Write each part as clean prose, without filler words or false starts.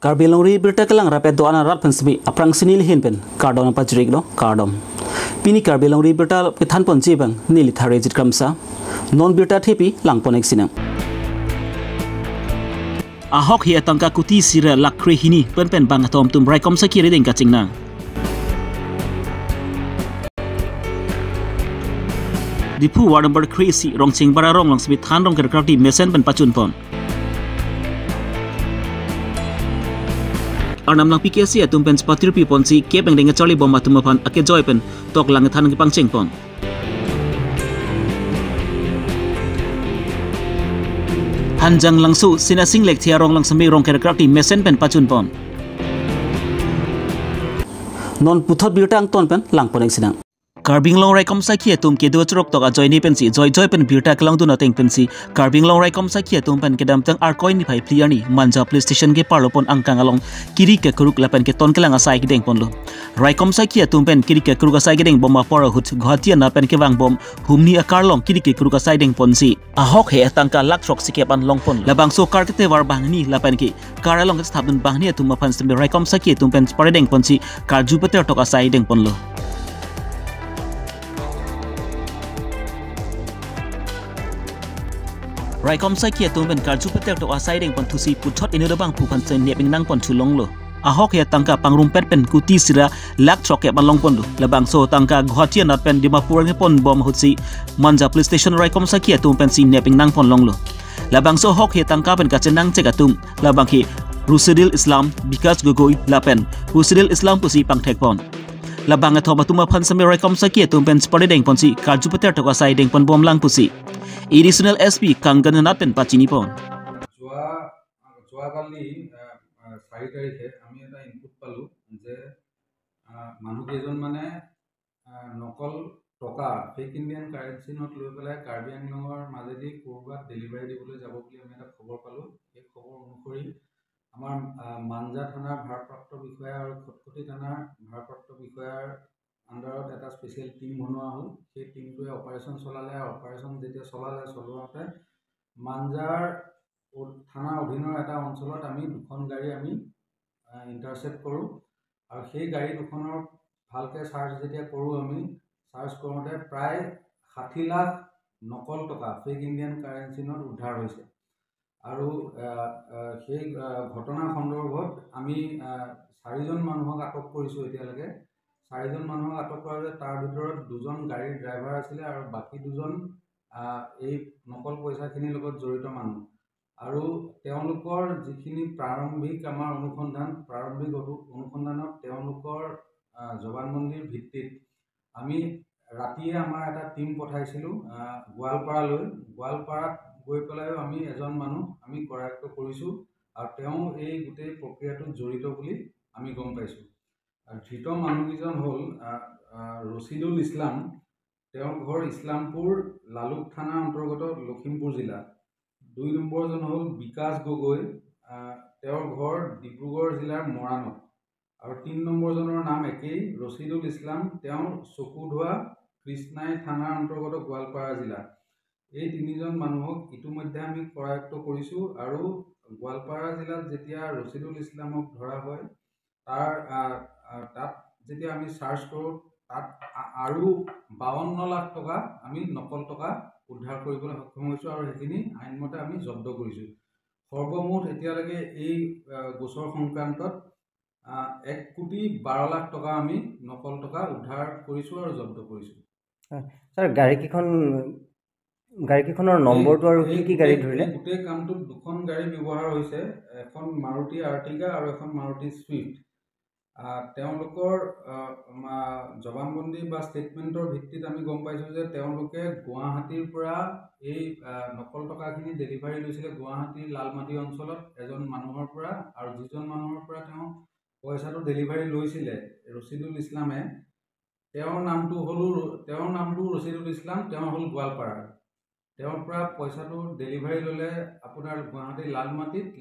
Karbilongri bertekelang rapet doana rat pensbi aprang sinil hinpen kardon pajrik lo kardom pini karbilongri bertal pethan pon jibang nili thare jit kramsa non berta thepi langponek sinang ahok hi atangka kuti sira lakre hini pen bang atom tum rai kom sakire deng kachingna dipu war number crazy rong ching bara rong langsbi than rong kerkrati mesen pen pachun pon Arnam lang PKC atum pen spatir pi ponsi ke peng deng Charlie bom atum pan ake joy pen tok lang than ki pangcheng pon Hanjang langsu sinasing lek thia rong lang sami rong kerkrati mesen pen pachun pon non puthot birtang ton pen lang ponek sinang Carbing long rai kom sakhi atum ke do churok toka joy ni pensi joy pen birta klang du noteng pensi carbing long rai kom sakhi atum pen kedam tang arcoin ni phai player ni manja playstation ke parlopon angkang along kiri ke kuruk lapen ke ton kelang asai ki deng ponlo rai kom sakhi atum pen kiri ke kuruk asai ki deng bom apora hut ghatia na pen ke wang bom humni akar long kiri ke kuruk asai deng ponsi ahok he tangka lak trok sike pan long pon labang so kar ke te war bangni lapen ki kar along ke sthabun bangni atum pan stem rai kom sakhi atum pen pare deng ponsi kar ju peter tok asai deng ponlo Raikom sakhi atum ben karju peter to asai deng pon thusi puthot inu bang phupan chen neping nang pon chulong lo ahok ya tangka pangrum pet pen kuti sira lak troke balong pon lu labang so tangka ghatia not pen dimapur nge pon bom hutsi manja police station Raikom sakhi atum pen si neping nang pon long lo labang so hok ya tangka pen kachenang chegatum labang ki Rusidil Islam Bikas Gogoi lapen Rusidil Islam pusi pangthek pon labang athoba tuma phan sami Raikom sakhi atum pen spore deng pon si karju peter to asai deng pon bom lang pusi Additional SP Kangan Napen Pachini Pon. যোৱাকালি 4 তাৰিখে আমি এটা input পালো যে মানুহ কেইজন মানে নকল টকা ফেক ইণ্ডিয়ান কাৰেন্সি নোট লৈ পেলাই কাৰ্বি আংলঙৰ মাজেদি কৰবাত ডেলিভাৰী দিবলৈ যাব বুলি আমি এটা খবৰ পালো এই খবৰ অনুসৰি আমাৰ মানজা থানাৰ ভাৰপ্ৰাপ্ত বিষয়া আৰু খটখটি থানাৰ ভাৰপ্ৰাপ্ত বিষয়াৰ আন্ডাৰত এটা স্পেচিয়েল টিম বনোৱা হ'ল সেই টিমটোৱে অপাৰেশ্যন চলালে আৰু অপাৰেশ্যন যেতিয়া চলোৱাতে মানজাৰ থানাৰ অধীনৰ এটা অঞ্চলত আমি দুখন গাড়ী আমি ইণ্টাৰচেপ্ট কৰোঁ আৰু সেই গাড়ী দুখনৰ ভালকৈ চাৰ্চ যেতিয়া কৰোঁ আমি চাৰ্চ কৰোঁতে প্ৰায় 60 লাখ নকল টকা ফেক ইণ্ডিয়ান কাৰেন্সি নোট উদ্ধাৰ হৈছে আৰু সেই ঘটনা সন্দৰ্ভত আমি 4জন মানুহক আটক কৰিছোঁ এতিয়ালৈকে 4জন মানুহক আটক কৰা তাৰ ভিতৰত 2জন গাড়ীৰ ড্ৰাইভাৰ আছিল আৰু বাকি 2জন এই নকল পইচাখিনিৰ লগত জড়িত মানুহ আৰু তেওঁলোকৰ যিখিনি প্ৰাৰম্ভিক আমাৰ অনুসন্ধানত তেওঁলোকৰ জবানবন্দীৰ ভিত্তিত আমি ৰাতিয়ে আমাৰ এটা টিম পঠাইছিলোঁ গোৱালপাৰাত গৈ পেলাইও আমি এজন মানুহ আমি কৰায়ত্ব কৰিছোঁ আৰু তেওঁ এই গোটেই প্ৰক্ৰিয়াটোত জড়িত বুলি আমি গম পাইছোঁ ধৃত মানুহকেইজন হ'ল ৰচিদুল ইছলাম তেওঁৰ ঘৰ ইছলামপুৰ লালুক থানা অন্তৰ্গত লখিমপুৰ জিলা 2 নম্বৰজন হ'ল বিকাশ গগৈ তেওঁৰ ঘৰ ডিব্ৰুগড় জিলাৰ মৰাণত আৰু 3 নম্বৰজনৰ নাম একেই ৰচিদুল ইছলাম তেওঁ চকুধোৱা কৃষ্ণাই থানাৰ অন্তৰ্গত গোৱালপাৰা জিলা এই 3জন মানুহক ইতিমধ্যে আমি কৰায়ত্ব কৰিছোঁ আৰু গোৱালপাৰা জিলাত যেতিয়া ৰচিদুল ইছলামক ধৰা হয় তাত যেতিয়া আমি চাৰ্চ কৰোঁ তাত আৰু 52 লাখ টকা আমি নকল টকা উদ্ধাৰ কৰিবলৈ সক্ষম হৈছোঁ আৰু সেইখিনি আইনমতে আমি জব্দ কৰিছোঁ সৰ্বমুঠ এতিয়ালৈকে এই গোচৰ সংক্ৰান্তত 1,12 লাখ টকা আমি নকল টকা উদ্ধাৰ কৰিছোঁ আৰু জব্দ কৰিছোঁ স্যাৰ গাড়ীখনৰ নম্বৰটো আৰু কি গাড়ী ধৰিলে গোটেই কামটোত দুখন গাড়ী ব্যৱহাৰ হৈছে এখন মাৰুতি আৰ্টিগা আৰু এখন মাৰুতি ছুইফ্ট তেওঁলোকৰ জবানবন্দী বা ষ্টেটমেণ্টৰ ভিত্তিত আমি গম পাইছোঁ যে তেওঁলোকে গুৱাহাটীৰ পৰা এই নকল টকাখিনি ডেলিভাৰী লৈছিলে গুৱাহাটীৰ লালমাটি অঞ্চলত এজন মানুহৰ পৰা আৰু যিজন মানুহৰ পৰা তেওঁ পইচাটো ডেলিভাৰী লৈছিলে ৰচিদুল ইছলামে তেওঁৰ নামটো ৰচিদুল ইছলাম তেওঁ হ'ল গোৱালপাৰাৰ তেওঁৰ পৰা পইচাটো ডেলিভাৰী ল'লে আপোনাৰ গুৱাহাটীৰ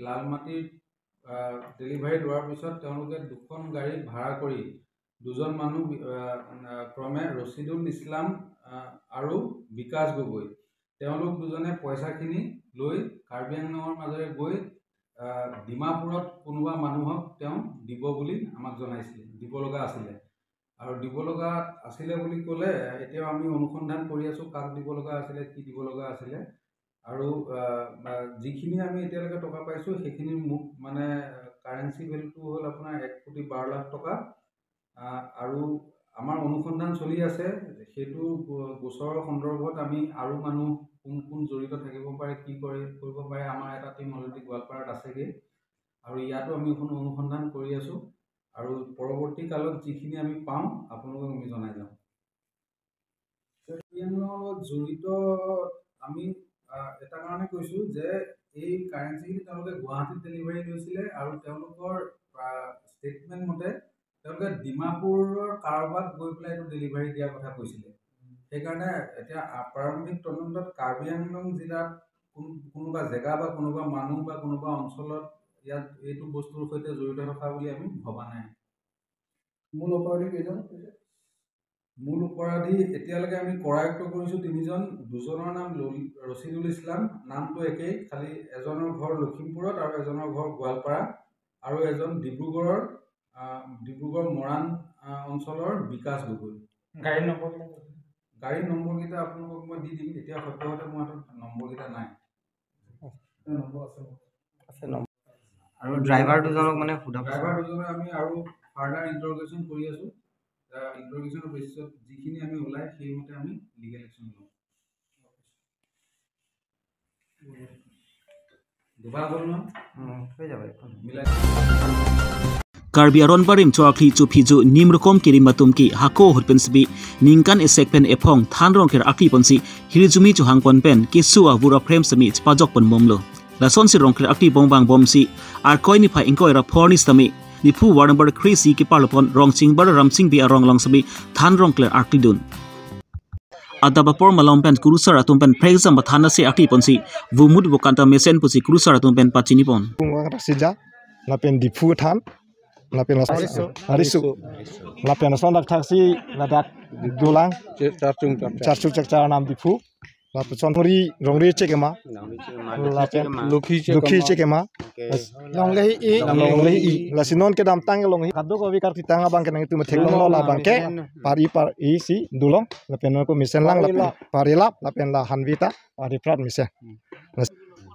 লালমাটিত ডেলিভাৰী লোৱাৰ পিছত তেওঁলোকে দুখন গাড়ী ভাড়া কৰি দুজন মানুহ ক্ৰমে ৰচিদুল ইছলাম আৰু বিকাশ গগৈ তেওঁলোক দুজনে পইচাখিনি লৈ কাৰ্বি আংলঙৰ মাজেৰে গৈ ডিমাপুৰত কোনোবা মানুহক তেওঁ দিব বুলি আমাক জনাইছিলে, দিব লগা আছিলে। আৰু দিব লগা আছিলে বুলি ক'লে এতিয়াও আমি অনুসন্ধান কৰি আছোঁ কাক দিব লগা আছিলে, কি দিব লগা আছিলে। আৰু যিখিনি আমি এতিয়ালৈকে টকা পাইছোঁ সেইখিনিৰ মুঠ মানে কাৰেঞ্চি ভেলুটো হ'ল আপোনাৰ 1,12,00,000 টকা। আৰু আমাৰ অনুসন্ধান চলি আছে, সেইটো গোচৰৰ সন্দৰ্ভত আমি আৰু মানুহ কোন কোন জড়িত থাকিব পাৰে, কি কৰিব পাৰে, আমাৰ এটা টিম অলৰেডি গোৱালপাৰাত আছেগৈ আৰু ইয়াতো আমি অনুসন্ধান কৰি আছোঁ। আৰু পৰৱৰ্তী কালত যিখিনি আমি পাওঁ আপোনালোকক আমি জনাই যাম। জড়িত আমি এটা কাৰণে কৈছোঁ যে এই কাৰেঞ্চিখিনি তেওঁলোকে গুৱাহাটীত ডেলিভাৰী লৈছিলে আৰু তেওঁলোকৰ ষ্টেটমেণ্ট মতে তেওঁলোকে ডিমাপুৰৰ কাৰোবাক গৈ পেলাই এইটো ডেলিভাৰী দিয়াৰ কথা কৈছিলে। সেইকাৰণে এতিয়া প্ৰাৰম্ভিক তদন্তত কাৰ্বি আংলং জিলাত কোনোবা জেগা বা কোনোবা মানুহ বা কোনোবা অঞ্চলত ইয়াত এইটো বস্তুৰ সৈতে জড়িত থকা বুলি আমি ভবা নাই। মূল অপৰাধী কেইজন? মূল অপৰাধী এতিয়ালৈকে আমি কৰায়ত্ব কৰিছোঁ 3জন। 2জনৰ নাম ৰচিদুল ইছলাম, নামটো একেই, খালি এজনৰ ঘৰ লখিমপুৰত আৰু এজনৰ ঘৰ গোৱালপাৰা, আৰু এজন ডিব্ৰুগড় মৰাণ অঞ্চলৰ বিকাশ গগৈ। গাড়ীৰ নম্বৰকেইটা আপোনালোকক মই দি দিম। এতিয়া সদ্যহতে মোৰ হাতত নম্বৰকেইটা নাই। আৰু ড্ৰাইভাৰ দুজনক মানে ড্ৰাইভাৰ দুজনক আমি আৰু ফাৰ্ডাৰ ইণ্টাৰগেশ্যন কৰি আছোঁ। ইণ্টাৰগেশ্যনৰ বেচিছত যিখিনি আমি ওলাই সেইমতে আমি লিগেল একশ্যন ল'ম। দুবাৰ হ'ল ন? হৈ যাব মিলাই Karbi aron barim choakli chu phiju nimrukom kirimatum ki hako hurpensbi ningkan esekpen ephong thanrong ker akli ponsi hirijumi chu hangpon pen kisu avura frame sami pajok pon momlo la sonsi rongker akli bongbang bomsi ar koini pha ingkoi ra phorni stami nipu war number 3 si ki parlopon rongching bar ramsing bi arong longsami thanrong kler akli dun adabapor malompen kurusar atumpen prexam bathana se akli ponsi vumud bokanta mesen pusi kurusar atumpen pachini pon sija lapen dipu than lapen arisu lapen sondak taksi ladak dulang charchuk chakcha nam dipu lapen sonori rongri chekema lapen lukhi chekema longlei i lasinon ke dam tang longlei kaddo ko vikar kitanga bang kenang tu metheklong la bangke pari par i si dulong lapen ko misen lang lapen parilap lapen la hanvita pari prat misen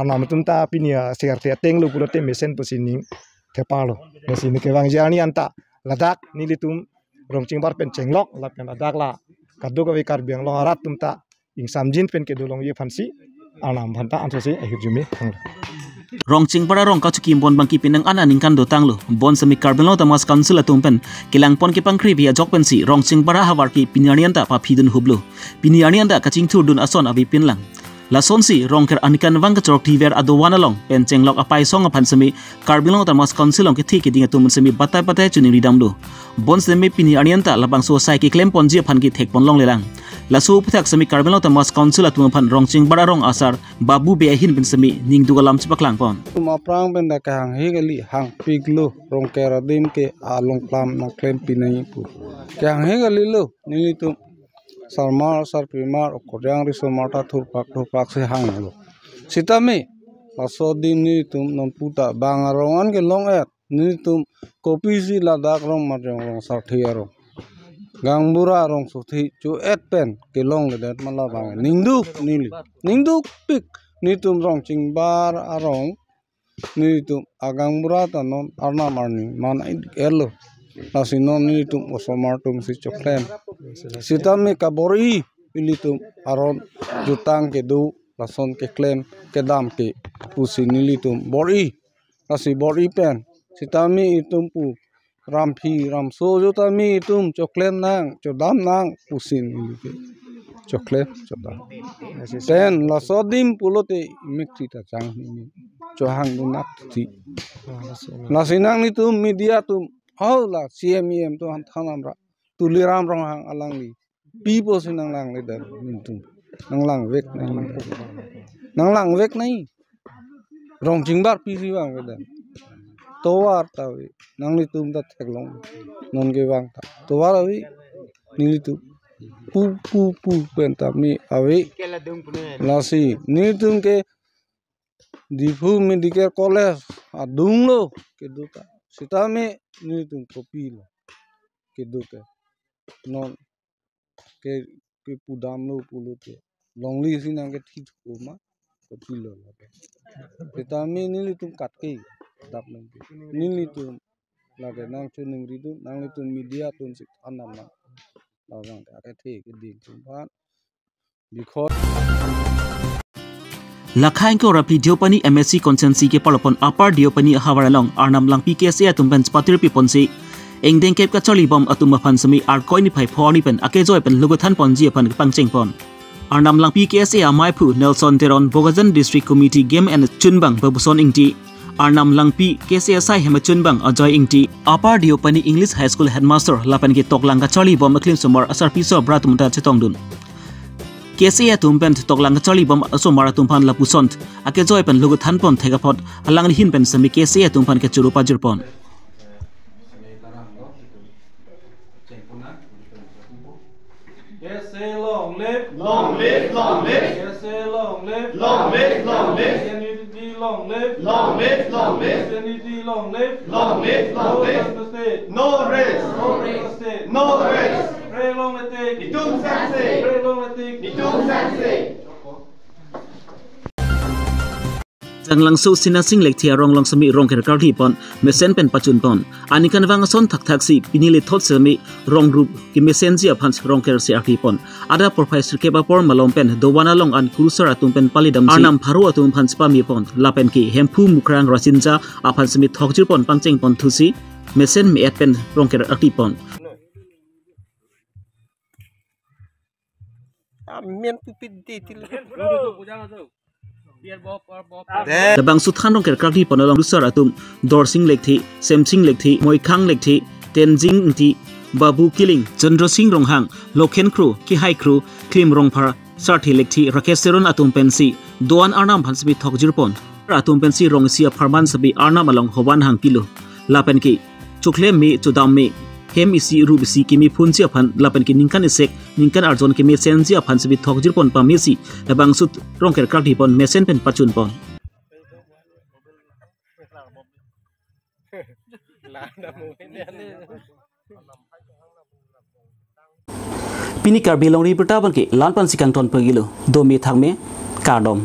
anam tumta pinia sekartia tenglu purote misen posining kepalo sini kewang jani anta ladak nilitum rongching bar pen cenglok lapen ladak la kaddo ko vikar biang lo arat tumta ing samjin pen ke dulong ye phansi anam phanta ansose ahirjumi rongching para rong ka chukim bon bangki pinang ana ningkan do tanglo bon sami karbelo tamas council atumpen kilangpon ki pangkri bia jokpen si rongching para hawar ki pinanian ta pa phidun hublo pinanian da kaching thurdun ason abi pinlang lasonsi rongker anikan wangka chorok tiver adowana long penceng lok apai song aphan sami karbilo tamas council ong ke thik ding atum sami batai batai chuni ridamdo bon sami pinanian ta labang so sai ki claim ponji aphan ki thek pon long lelang lasu puthak sami karbilo tamas council atum aphan rongching bara rong asar babu be hin ben sami ning dugalam chipaklang pon maprang ben da kang hegali hang piglo rongker adin ke along plam na claim pinai pu kang hegali lo nilitum sarmar sarpimar koryang risomata thurpak se hanglo sitame lasodin ni tum non puta bangarongan ke long et ni tum kopi si ladak rong marjong rong sarthiaro gangbura rong suthi chu et pen ke long le dat mala bang ningduk pik ni tum rong chingbar arong ni tum agangbura ta non arna marni man elo nasinon ni tum osomartum si choklen sitame kabori ilitum aron jutang ke du lason ke claim ke dam ke pusi nilitum bori nasi bori pen sitame itum pu rampi ramso jutame itum choklen nang chodam nang pusin nilite choklen chodam ten lasodim pulote mikrita chang ni johang dunak ti nasinang nitum media tum haula CMEM to thanamra tuliram rong hang alangli pipo sinang lang le dar mintum nang lang vek nai rong jingbar pi si bang le dar towar tawi nang ni tum da theklong non ge bang ta towar awi ni tu pu penta mi awi lasi ni tum ke Difu Medical College adung lo keduka sita me ni tum kopi lo keduka non ke pudam lo pulu te longli sinang ke thit ko ma kopi lo sita me ni tum kat ke dap ni tum lage nang chuning ridu nang tum media tum sik anam na lang ka the ke din tum ban because Lakhain ko rapi diopani MSc consensi ke palapon upper diopani hawaralong arnam lang PKSA atumben spatir piponsi engdeng kep ka choli bom atuma phansami arkoi ni phai phoni pen akejoy pen lugothan ponji phan pangcheng pon arnam lang PKSA amaipu Nelson Teron Bogajan District Committee Game and Chunbang babuson ingti arnam lang PKSA sai hema chunbang ajoy ingti upper diopani English High School headmaster lapan ke toklang ka choli bom aklim sumar asar piso bratumta chetongdun KSA tumpen toklang choli bom asomara tumpan lapusont ake joy pen lugu thanpon thegapot alang hin pen sami KSA tumpan ke churupa jurpon KSA long live long live long live KSA long live long live long live unity long live long live long live unity long live long live long live no race no race pray long letik Nitung Sanse pray long letik Nitung Sanse janglang so sinasing lek thia rong long sami rong ker karthi pon mesen pen pachun pon anikan wang son thak thak si pinile thot sami rong group ki messenger phans rong ker si arthi pon ada professor ke ba por malom pen dowana long an kurusar atum pen palidam arnam pharu atum phans pa mi pon lapen ki hempu mukrang rasinja aphan sami thokjir pon pangcheng pon thusi mesen mi et pen rong ker arthi pon Mian pupit di til. Dabang suthan rong ker karthi pon long kurusar atum dorsing lekthi semsing lekthi moikhang lekthi tenzing ti babu killing chandra singh ronghang lokhen kru ki hai kru klim rongphar sarthi lekthi rakesh seron atum pensi doan arnam bhansbi thokjir pon atum pensi rongsia pharman sabi arnam along hoban hang pilu lapen ki chukle mi chudam mi hem isi rubisi kimi phunchi aphan lapen ki ningkan isek ningkan arjon kimi senji aphan sabi thokjir pon pamisi dabang sut rong ker karthi pon mesen pen pachun pon Pini Karbi Longri Pertaban ke Lanpan Sikang Ton Pagilo Domi Thangme Kardom